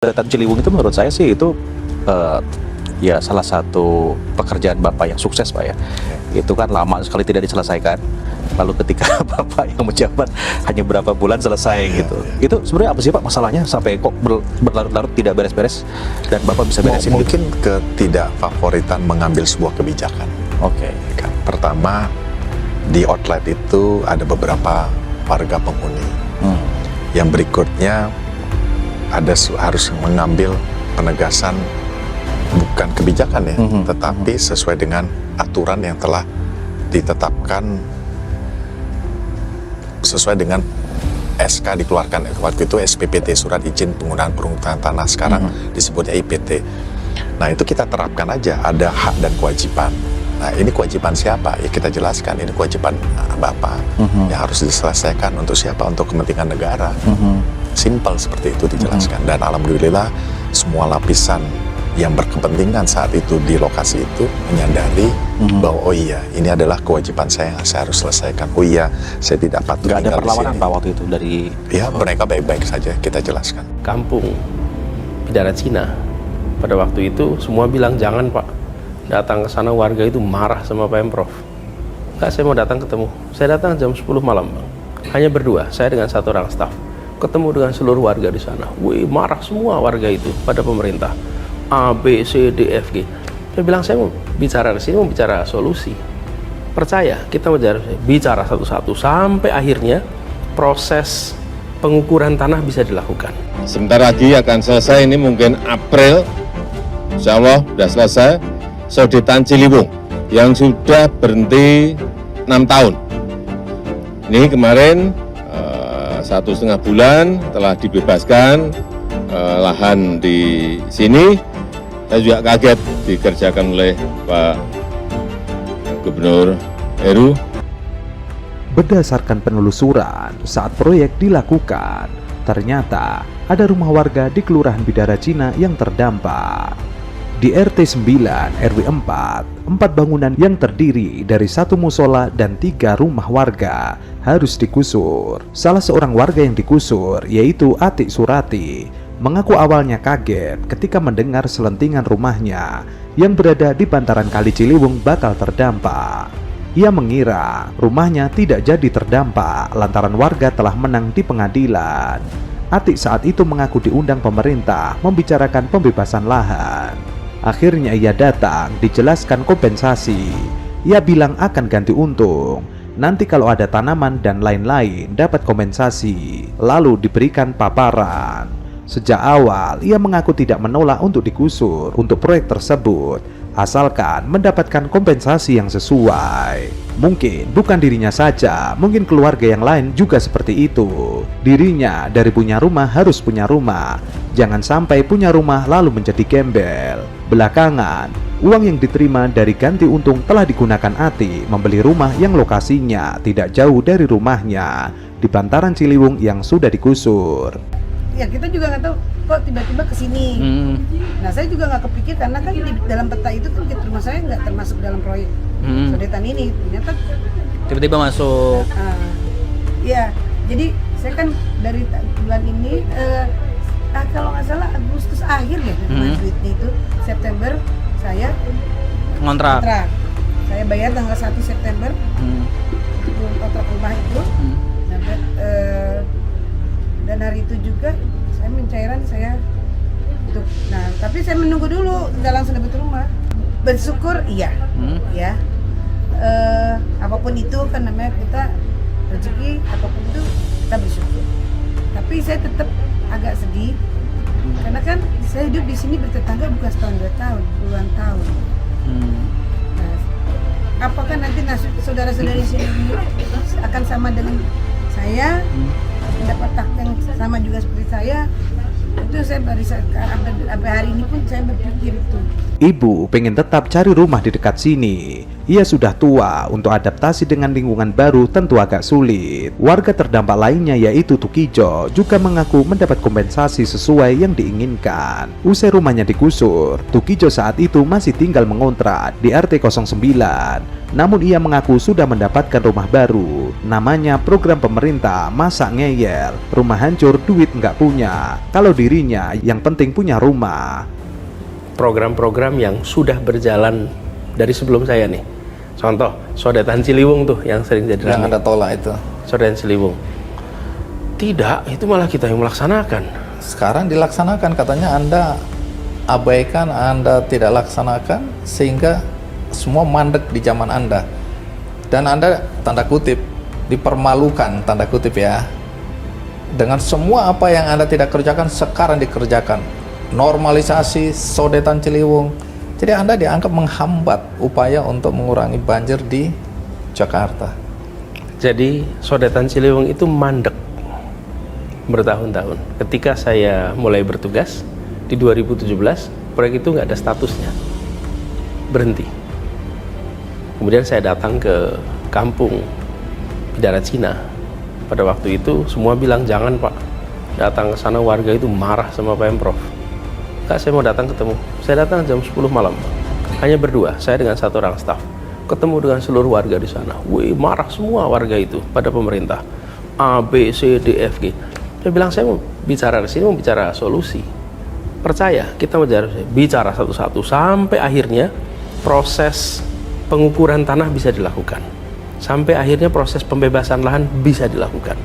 Deretan Ciliwung itu menurut saya sih itu ya salah satu pekerjaan Bapak yang sukses, Pak ya. Itu kan lama sekali tidak diselesaikan. Lalu ketika Bapak yang menjabat hanya berapa bulan selesai gitu. Itu sebenarnya apa sih Pak masalahnya sampai kok berlarut-larut tidak beres-beres dan Bapak bisa beresin gitu? Mungkin ketidakfavoritan mengambil sebuah kebijakan. Oke. Pertama, di outlet itu ada beberapa warga penghuni. Yang berikutnya harus mengambil penegasan bukan kebijakan ya, tetapi sesuai dengan aturan yang telah ditetapkan sesuai dengan SK dikeluarkan waktu itu SPPT, Surat Izin Penggunaan Peruntukan Tanah, sekarang disebutnya IPT. Nah itu kita terapkan aja, ada hak dan kewajiban. Nah ini kewajiban siapa? Ya kita jelaskan, ini kewajiban Bapak yang harus diselesaikan untuk siapa? Untuk kepentingan negara. Simple seperti itu dijelaskan. Dan alhamdulillah semua lapisan yang berkepentingan saat itu di lokasi itu menyadari bahwa oh iya ini adalah kewajiban saya yang saya harus selesaikan. Oh iya saya tidak patut tinggal di sini. Nggak ada perlawanan Pak waktu itu dari... Ya mereka baik-baik saja, kita jelaskan. Kampung Bidara Cina pada waktu itu semua bilang jangan Pak, datang ke sana warga itu marah sama Pemprov. Enggak, saya mau datang ketemu. Saya datang jam 10 malam Bang, hanya berdua, saya dengan satu orang staf. Ketemu dengan seluruh warga di sana. Wih, marah semua warga itu pada pemerintah. A, B, C, D, F, G. Saya bilang saya mau bicara di sini, mau bicara solusi. Percaya, kita mau bicara satu-satu sampai akhirnya proses pengukuran tanah bisa dilakukan. Sebentar lagi akan selesai, ini mungkin April, insya Allah sudah selesai, Sodetan Ciliwung yang sudah berhenti 6 tahun. Ini kemarin 1,5 bulan telah dibebaskan lahan di sini. Saya juga kaget dikerjakan oleh Pak Gubernur Heru. Berdasarkan penelusuran saat proyek dilakukan, ternyata ada rumah warga di Kelurahan Bidara Cina yang terdampak. Di RT 9 RW 4 bangunan yang terdiri dari 1 musola dan 3 rumah warga harus digusur. Salah seorang warga yang digusur yaitu Atik Surati mengaku awalnya kaget ketika mendengar selentingan rumahnya yang berada di bantaran Kali Ciliwung bakal terdampak. Ia mengira rumahnya tidak jadi terdampak lantaran warga telah menang di pengadilan. Atik saat itu mengaku diundang pemerintah membicarakan pembebasan lahan. Akhirnya ia datang, dijelaskan kompensasi. Ia bilang akan ganti untung. Nanti kalau ada tanaman dan lain-lain dapat kompensasi. Lalu diberikan paparan. Sejak awal ia mengaku tidak menolak untuk digusur untuk proyek tersebut, asalkan mendapatkan kompensasi yang sesuai. Mungkin bukan dirinya saja, mungkin keluarga yang lain juga seperti itu. Dirinya dari punya rumah harus punya rumah. Jangan sampai punya rumah lalu menjadi gembel. Belakangan, uang yang diterima dari ganti untung telah digunakan Ati membeli rumah yang lokasinya tidak jauh dari rumahnya di bantaran Ciliwung yang sudah digusur. Ya kita juga nggak tahu kok tiba-tiba kesini. Nah saya juga nggak kepikir karena kan di dalam peta itu kan rumah saya nggak termasuk dalam proyek Sodetan ini. Ternyata tiba-tiba masuk. Ya jadi saya kan dari bulan ini kalau nggak salah Agustus akhir ya duitnya itu September saya Ngontrak. Saya bayar tanggal 1 September kontrak rumah itu. Dan hari itu juga saya mencairan saya untuk tapi saya menunggu dulu nggak langsung dapat rumah. Bersyukur iya ya apapun itu kan namanya kita rezeki, apapun itu kita bersyukur. Tapi saya tetap agak sedih karena kan saya hidup di sini bertetangga bukan setahun 2 tahun, puluhan tahun. Nah, apakah nanti saudara-saudari sini akan sama dengan saya, mendapat hak yang sama juga seperti saya? Itu saya baru sampai hari ini pun saya berpikir itu. Ibu pengen tetap cari rumah di dekat sini. Ia sudah tua, untuk adaptasi dengan lingkungan baru tentu agak sulit. Warga terdampak lainnya yaitu Tukijo juga mengaku mendapat kompensasi sesuai yang diinginkan. Usai rumahnya digusur, Tukijo saat itu masih tinggal mengontrak di RT 09 Namun ia mengaku sudah mendapatkan rumah baru. Namanya program pemerintah Masa Ngeyel, rumah hancur duit nggak punya. Kalau dirinya yang penting punya rumah. Program-program yang sudah berjalan dari sebelum saya nih. Contoh, Sodetan Ciliwung tuh yang sering jadi Yang ramai. ada tolak itu. Sodetan Ciliwung. Tidak, itu malah kita yang melaksanakan. Sekarang dilaksanakan, katanya Anda abaikan, Anda tidak laksanakan, sehingga semua mandek di zaman Anda. Dan Anda, tanda kutip, dipermalukan, tanda kutip ya. Dengan semua apa yang Anda tidak kerjakan, sekarang dikerjakan. Normalisasi Sodetan Ciliwung. Jadi Anda dianggap menghambat upaya untuk mengurangi banjir di Jakarta. Jadi Sodetan Ciliwung itu mandek bertahun-tahun. Ketika saya mulai bertugas di 2017, proyek itu nggak ada statusnya, berhenti. Kemudian saya datang ke kampung Bidara Cina. Pada waktu itu semua bilang jangan Pak, datang ke sana warga itu marah sama Pemprov. Kak, saya mau datang ketemu. Saya datang jam 10 malam, hanya berdua, saya dengan satu orang staf. Ketemu dengan seluruh warga di sana. Wih, marah semua warga itu pada pemerintah. A, B, C, D, F, G. Saya bilang, saya mau bicara di sini, mau bicara solusi. Percaya, kita mau bicara satu-satu sampai akhirnya proses pengukuran tanah bisa dilakukan. Sampai akhirnya proses pembebasan lahan bisa dilakukan.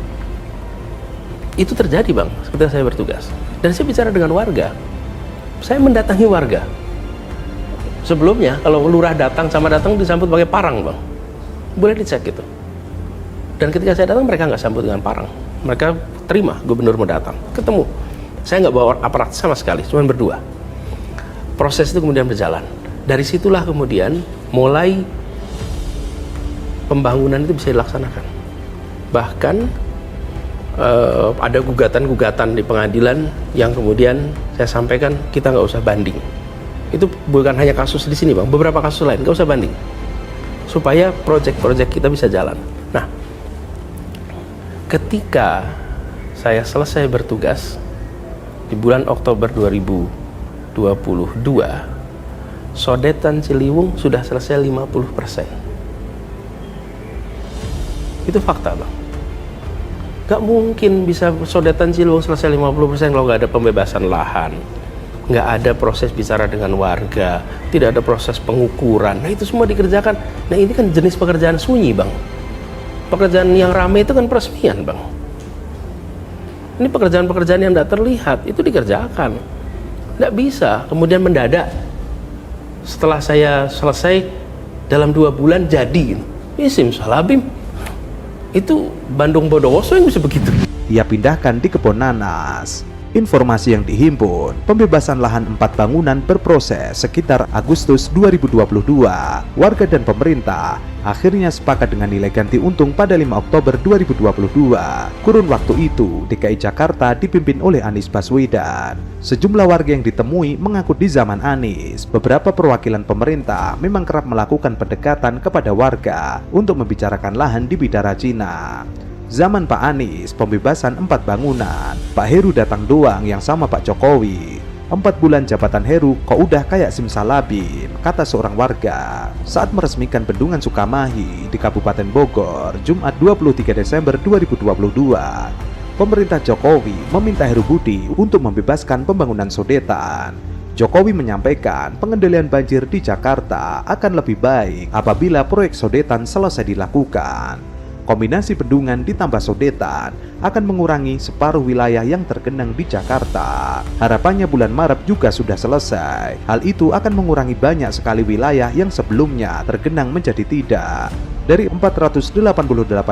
Itu terjadi Bang, ketika saya bertugas. Dan saya bicara dengan warga. Saya mendatangi warga. Sebelumnya kalau lurah datang sama datang disambut pakai parang Bang. Boleh dicek gitu. Dan ketika saya datang mereka nggak sambut dengan parang. Mereka terima gubernur mau datang. Ketemu. Saya nggak bawa aparat sama sekali, cuma berdua. Proses itu kemudian berjalan. Dari situlah kemudian mulai pembangunan itu bisa dilaksanakan. Bahkan ada gugatan-gugatan di pengadilan yang kemudian saya sampaikan kita nggak usah banding. Itu bukan hanya kasus di sini Bang, beberapa kasus lain nggak usah banding, supaya proyek-proyek kita bisa jalan. Nah, ketika saya selesai bertugas di bulan Oktober 2022, Sodetan Ciliwung sudah selesai 50%. Itu fakta Bang. Gak mungkin bisa Sodetan Ciliwung selesai 50% kalau nggak ada pembebasan lahan, nggak ada proses bicara dengan warga, tidak ada proses pengukuran. Nah itu semua dikerjakan. Nah ini kan jenis pekerjaan sunyi Bang. Pekerjaan yang ramai itu kan peresmian Bang. Ini pekerjaan-pekerjaan yang tidak terlihat itu dikerjakan. Nggak bisa kemudian mendadak setelah saya selesai dalam 2 bulan jadi. Ini simsalabim. Itu Bandung Bondowoso yang bisa begitu. Ia pindahkan di kebun nanas. Informasi yang dihimpun, pembebasan lahan 4 bangunan berproses sekitar Agustus 2022. Warga dan pemerintah akhirnya sepakat dengan nilai ganti untung pada 5 Oktober 2022. Kurun waktu itu, DKI Jakarta dipimpin oleh Anies Baswedan. Sejumlah warga yang ditemui mengaku di zaman Anies, beberapa perwakilan pemerintah memang kerap melakukan pendekatan kepada warga untuk membicarakan lahan di Bidara Cina. Zaman Pak Anies, pembebasan 4 bangunan. Pak Heru datang doang yang sama Pak Jokowi. 4 bulan jabatan Heru kok udah kayak simsalabim, kata seorang warga saat meresmikan Bendungan Sukamahi di Kabupaten Bogor, Jumat 23 Desember 2022. Pemerintah Jokowi meminta Heru Budi untuk membebaskan pembangunan Sodetan. Jokowi menyampaikan pengendalian banjir di Jakarta akan lebih baik apabila proyek Sodetan selesai dilakukan. Kombinasi bendungan ditambah Sodetan akan mengurangi separuh wilayah yang tergenang di Jakarta. Harapannya bulan Maret juga sudah selesai. Hal itu akan mengurangi banyak sekali wilayah yang sebelumnya tergenang menjadi tidak. Dari 488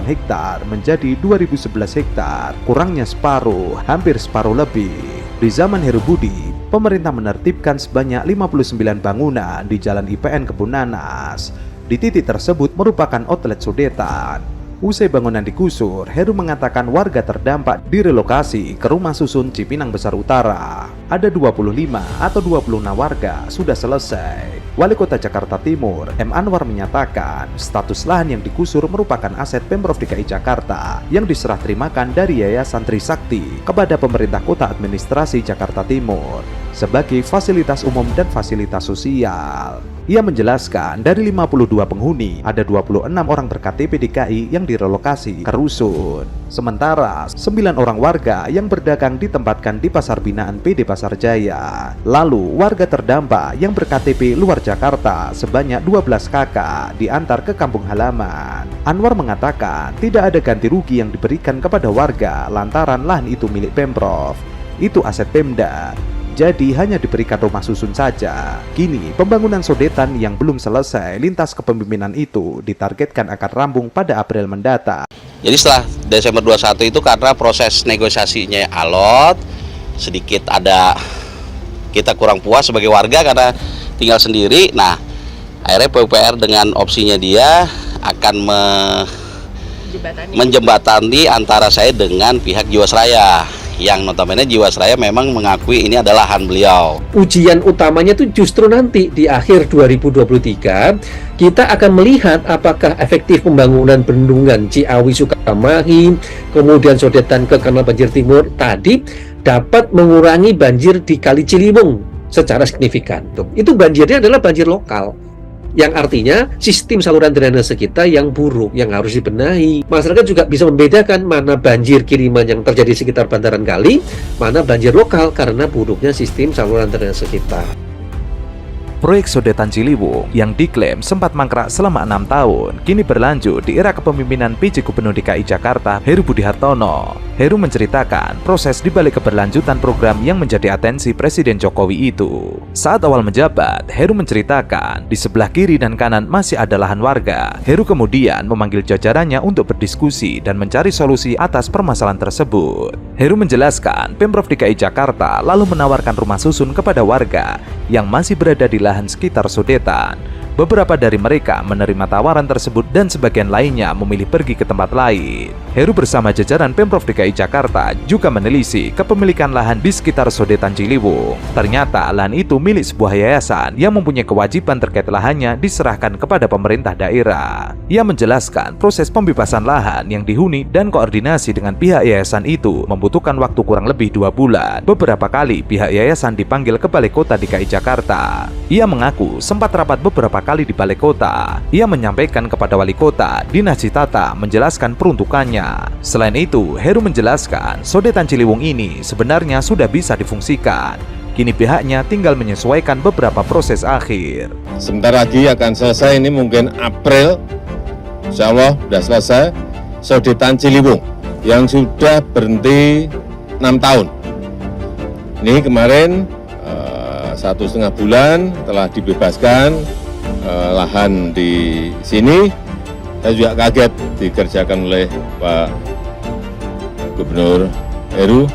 hektar menjadi 2011 hektar, kurangnya separuh, hampir separuh lebih. Di zaman Heru Budi, pemerintah menertibkan sebanyak 59 bangunan di Jalan IPN Kebun Nanas. Di titik tersebut merupakan outlet Sodetan. Usai bangunan digusur, Heru mengatakan warga terdampak direlokasi ke rumah susun Cipinang Besar Utara. Ada 25 atau 26 warga sudah selesai. Wali Kota Jakarta Timur, M. Anwar menyatakan status lahan yang digusur merupakan aset Pemprov DKI Jakarta yang diserah terimakan dari Yayasan Trisakti kepada pemerintah Kota Administrasi Jakarta Timur. sebagai fasilitas umum dan fasilitas sosial. Ia menjelaskan dari 52 penghuni, ada 26 orang ber-KTP DKI yang direlokasi ke rusun. Sementara 9 orang warga yang berdagang ditempatkan di pasar binaan PD Pasar Jaya. Lalu warga terdampak yang ber-KTP luar Jakarta sebanyak 12 kakak diantar ke kampung halaman. Anwar mengatakan tidak ada ganti rugi yang diberikan kepada warga lantaran lahan itu milik Pemprov. Itu aset Pemda. Jadi hanya diberikan rumah susun saja. Kini pembangunan sodetan yang belum selesai lintas kepemimpinan itu ditargetkan akan rampung pada April mendatang. Jadi setelah Desember 21 itu karena proses negosiasinya alot, sedikit ada kita kurang puas sebagai warga karena tinggal sendiri. Nah, akhirnya PUPR dengan opsinya dia akan menjembatani antara saya dengan pihak Jiwasraya, yang notabene Jiwasraya memang mengakui ini adalah lahan beliau. Ujian utamanya itu justru nanti di akhir 2023 kita akan melihat apakah efektif pembangunan bendungan Ciawi Sukamahi, kemudian sodetan ke Kanal Banjir Timur tadi dapat mengurangi banjir di Kali Ciliwung secara signifikan. Itu banjirnya adalah banjir lokal, yang artinya sistem saluran drainase kita yang buruk, yang harus dibenahi. Masyarakat juga bisa membedakan mana banjir kiriman yang terjadi di sekitar bantaran kali, mana banjir lokal karena buruknya sistem saluran drainase kita. Proyek sodetan Ciliwung yang diklaim sempat mangkrak selama 6 tahun, kini berlanjut di era kepemimpinan PJ Gubernur DKI Jakarta, Heru Budi Hartono. Heru menceritakan proses dibalik keberlanjutan program yang menjadi atensi Presiden Jokowi itu. Saat awal menjabat, Heru menceritakan di sebelah kiri dan kanan masih ada lahan warga. Heru kemudian memanggil jajarannya untuk berdiskusi dan mencari solusi atas permasalahan tersebut. Heru menjelaskan Pemprov DKI Jakarta lalu menawarkan rumah susun kepada warga yang masih berada di lahan sekitar sodetan. Beberapa dari mereka menerima tawaran tersebut dan sebagian lainnya memilih pergi ke tempat lain. Heru bersama jajaran Pemprov DKI Jakarta juga menelisik kepemilikan lahan di sekitar sodetan Ciliwung. Ternyata lahan itu milik sebuah yayasan yang mempunyai kewajiban terkait lahannya diserahkan kepada pemerintah daerah. Ia menjelaskan proses pembebasan lahan yang dihuni dan koordinasi dengan pihak yayasan itu membutuhkan waktu kurang lebih 2 bulan. Beberapa kali pihak yayasan dipanggil ke Balai Kota DKI Jakarta. Ia mengaku sempat rapat beberapa kali di Balai Kota. Ia menyampaikan kepada Wali Kota, Dinas Citata menjelaskan peruntukannya. Selain itu, Heru menjelaskan sodetan Ciliwung ini sebenarnya sudah bisa difungsikan. Kini pihaknya tinggal menyesuaikan beberapa proses akhir. Sebentar lagi akan selesai, ini mungkin April, insya Allah sudah selesai, sodetan Ciliwung yang sudah berhenti 6 tahun. Ini kemarin 1,5 bulan telah dibebaskan lahan di sini. Saya juga kaget dikerjakan oleh Pak Gubernur Heru.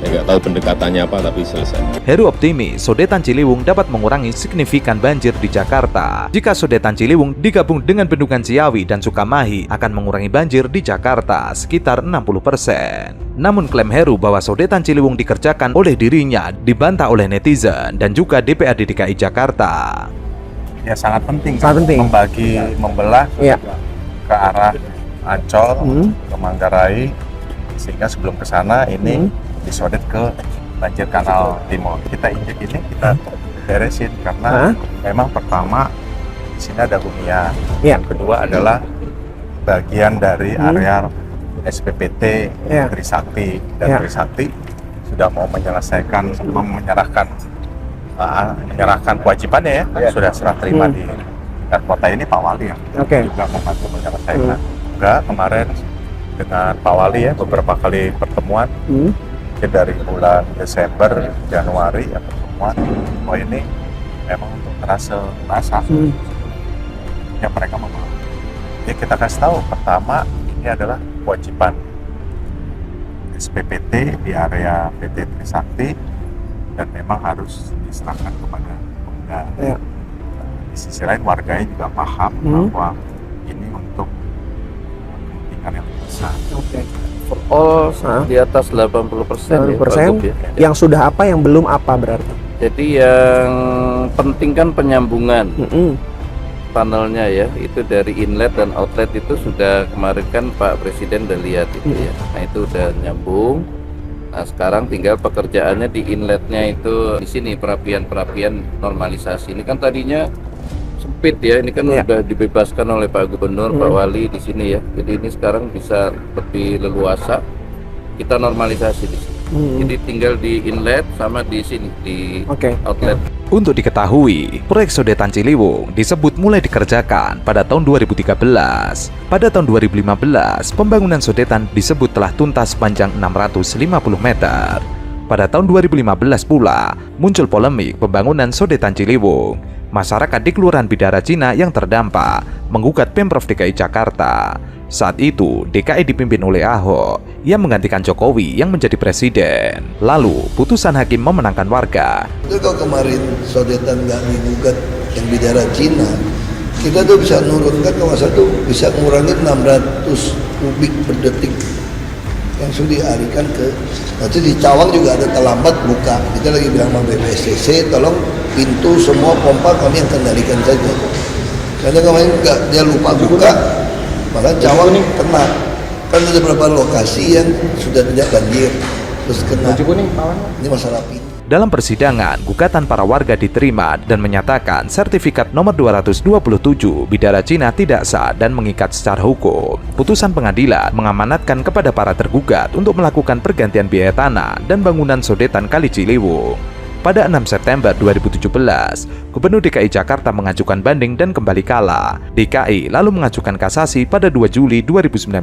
Saya nggak tahu pendekatannya apa, tapi selesai. Heru optimis sodetan Ciliwung dapat mengurangi signifikan banjir di Jakarta. Jika sodetan Ciliwung digabung dengan bendungan Ciawi dan Sukamahi akan mengurangi banjir di Jakarta sekitar 60%. Namun klaim Heru bahwa sodetan Ciliwung dikerjakan oleh dirinya dibantah oleh netizen dan juga DPRD DKI Jakarta. Ya sangat penting, membelah Ya. ke arah Ancol, ke Manggarai, sehingga sebelum ke sana ini disodet ke banjir Kanal Timur. Kita injek ini, kita beresin karena memang pertama di sini ada hunian, yang kedua adalah bagian dari area SPPT Trisakti, dan Trisakti sudah mau menyerahkan kewajibannya sudah serah terima di tingkat kota ini Pak Wali juga membantu menyelesaikan. Kemarin dengan Pak Wali beberapa kali pertemuan, dari bulan Desember, Januari pertemuan, ini memang untuk terasa ya mereka memahami. Jadi kita kasih tahu pertama ini adalah kewajiban SPPT di area PT Trisakti dan memang harus diserahkan kepada Pemda. Di sisi lain warganya juga paham bahwa ini untuk kepentingan yang besar. Di atas 80% ya. Yang sudah apa, yang belum apa berarti? Jadi yang penting kan penyambungan tunnelnya ya, itu dari inlet dan outlet itu sudah kemarin kan Pak Presiden udah lihat itu ya. Nah itu udah nyambung. Nah, sekarang tinggal pekerjaannya di inletnya itu di sini, perapian normalisasi. Ini kan tadinya sempit ya, ini kan udah dibebaskan oleh Pak Gubernur, Pak Wali di sini ya. Jadi ini sekarang bisa lebih leluasa kita normalisasi di sini. Jadi tinggal di inlet sama di sini di outlet. Untuk diketahui, proyek Sodetan Ciliwung disebut mulai dikerjakan pada tahun 2013. Pada tahun 2015, pembangunan sodetan disebut telah tuntas sepanjang 650 meter. Pada tahun 2015 pula, muncul polemik pembangunan Sodetan Ciliwung. Masyarakat di Kelurahan Bidara Cina yang terdampak menggugat Pemprov DKI Jakarta. Saat itu, DKI dipimpin oleh Ahok yang menggantikan Jokowi yang menjadi presiden. Lalu, putusan hakim memenangkan warga. Itu kalau kemarin sodetan nggak digugat yang Bidara Cina, kita tuh bisa nurunkan kawasan tuh bisa mengurangi 600 kubik per detik. Langsung dialihkan ke, nanti di Cawang juga ada terlambat buka. Kita lagi bilang sama BPSDC, tolong pintu semua pompa kami yang kendalikan saja. Karena kemarin nggak, dia lupa buka, maka Cawang kena. Kan ada beberapa lokasi yang sudah tidak banjir, terus kena. Ini masalah pintu. Dalam persidangan, gugatan para warga diterima dan menyatakan sertifikat nomor 227 Bidara Cina tidak sah dan mengikat secara hukum. Putusan pengadilan mengamanatkan kepada para tergugat untuk melakukan pergantian biaya tanah dan bangunan sodetan Kali Ciliwung. Pada 6 September 2017, Gubernur DKI Jakarta mengajukan banding dan kembali kalah. DKI lalu mengajukan kasasi pada 2 Juli 2019.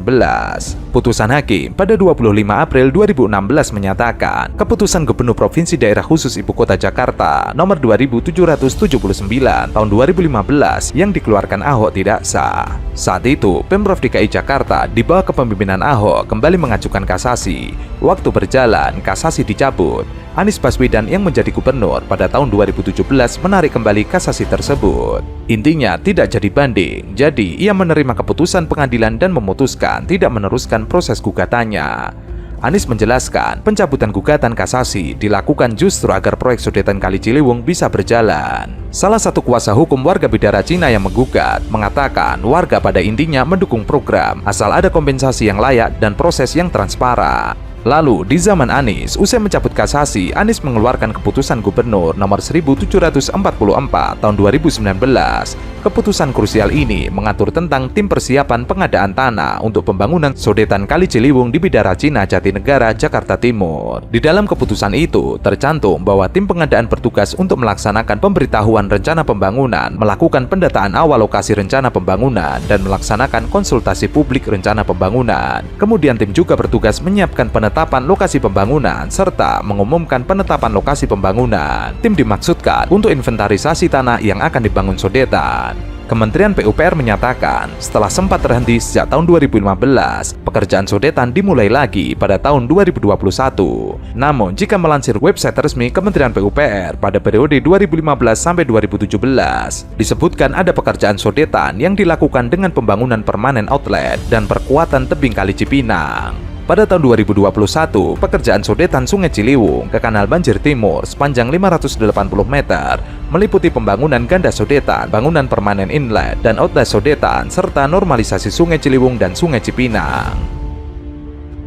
Putusan hakim pada 25 April 2016 menyatakan keputusan Gubernur Provinsi Daerah Khusus Ibu Kota Jakarta nomor 2779 tahun 2015 yang dikeluarkan Ahok tidak sah. Saat itu, Pemprov DKI Jakarta di bawah kepemimpinan Ahok kembali mengajukan kasasi. Waktu berjalan, kasasi dicabut. Anies Baswedan yang menjadi gubernur pada tahun 2017 menarik kembali kasasi tersebut. Intinya tidak jadi banding, jadi ia menerima keputusan pengadilan dan memutuskan tidak meneruskan proses gugatannya. Anies menjelaskan pencabutan gugatan kasasi dilakukan justru agar proyek sodetan Kali Ciliwung bisa berjalan. Salah satu kuasa hukum warga Bidara Cina yang menggugat mengatakan warga pada intinya mendukung program asal ada kompensasi yang layak dan proses yang transparan. Lalu, di zaman Anies, usai mencabut kasasi, Anies mengeluarkan keputusan Gubernur nomor 1744 tahun 2019. Keputusan krusial ini mengatur tentang tim persiapan pengadaan tanah untuk pembangunan sodetan Kali Ciliwung di Bidara Cina, Jatinegara, Jakarta Timur. Di dalam keputusan itu, tercantum bahwa tim pengadaan bertugas untuk melaksanakan pemberitahuan rencana pembangunan, melakukan pendataan awal lokasi rencana pembangunan, dan melaksanakan konsultasi publik rencana pembangunan. Kemudian tim juga bertugas menyiapkan penetapan lokasi pembangunan serta mengumumkan penetapan lokasi pembangunan. Tim dimaksudkan untuk inventarisasi tanah yang akan dibangun sodetan. Kementerian PUPR menyatakan setelah sempat terhenti sejak tahun 2015, pekerjaan sodetan dimulai lagi pada tahun 2021. Namun, jika melansir website resmi Kementerian PUPR pada periode 2015 sampai 2017, disebutkan ada pekerjaan sodetan yang dilakukan dengan pembangunan permanen outlet dan perkuatan tebing Kali Cipinang. Pada tahun 2021, pekerjaan sodetan Sungai Ciliwung ke Kanal Banjir Timur sepanjang 580 meter meliputi pembangunan ganda sodetan, bangunan permanen inlet dan outlet sodetan, serta normalisasi Sungai Ciliwung dan Sungai Cipinang.